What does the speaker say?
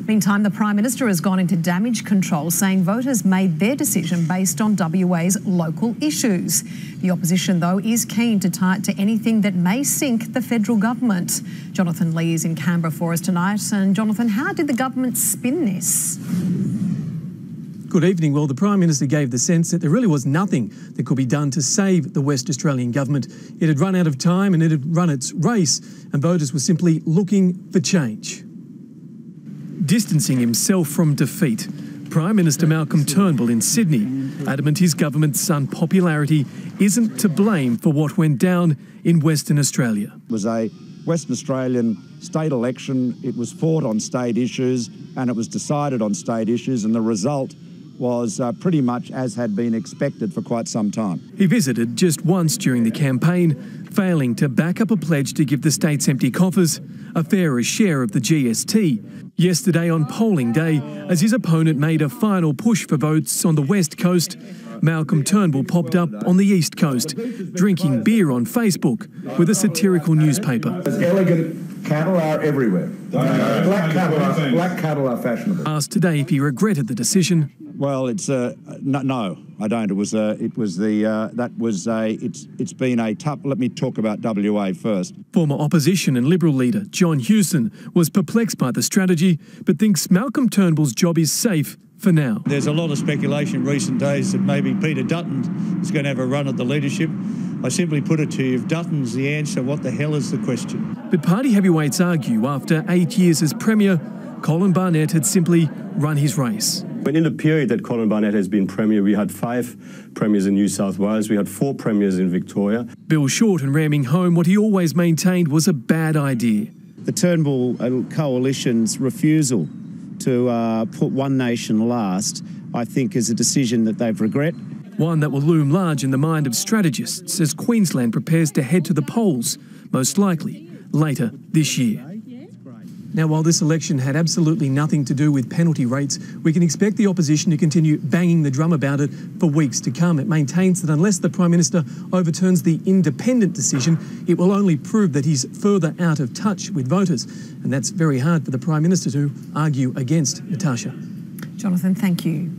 Meantime, the Prime Minister has gone into damage control, saying voters made their decision based on WA's local issues. The opposition, though, is keen to tie it to anything that may sink the federal government. Jonathan Lee is in Canberra for us tonight. And Jonathan, how did the government spin this? Good evening. Well, the Prime Minister gave the sense that there really was nothing that could be done to save the West Australian government. It had run out of time and it had run its race, and voters were simply looking for change. Distancing himself from defeat, Prime Minister Malcolm Turnbull in Sydney, adamant his government's unpopularity isn't to blame for what went down in Western Australia. It was a Western Australian state election. It was fought on state issues and it was decided on state issues, and the result was pretty much as had been expected for quite some time. He visited just once during the campaign, failing to back up a pledge to give the state's empty coffers a fairer share of the GST. Yesterday on polling day, as his opponent made a final push for votes on the West Coast, Malcolm Turnbull popped up on the East Coast, drinking beer on Facebook with a satirical newspaper. Elegant cattle are everywhere. Black cattle are fashionable. Asked today if he regretted the decision. Well, it's no, I don't. It's been a tough. Let me talk about WA first. Former opposition and Liberal leader John Hewson was perplexed by the strategy, but thinks Malcolm Turnbull's job is safe for now. There's a lot of speculation in recent days that maybe Peter Dutton is going to have a run at the leadership. I simply put it to you, if Dutton's the answer, what the hell is the question? But party heavyweights argue after 8 years as Premier, Colin Barnett had simply run his race. In the period that Colin Barnett has been Premier, we had 5 Premiers in New South Wales, we had 4 Premiers in Victoria. Bill Shorten ramming home what he always maintained was a bad idea. The Turnbull coalition's refusal to put one nation last, I think, is a decision that they've regret. One that will loom large in the mind of strategists as Queensland prepares to head to the polls, most likely later this year. Now, while this election had absolutely nothing to do with penalty rates, we can expect the opposition to continue banging the drum about it for weeks to come. It maintains that unless the Prime Minister overturns the independent decision, it will only prove that he's further out of touch with voters. And that's very hard for the Prime Minister to argue against, Natasha. Jonathan, thank you.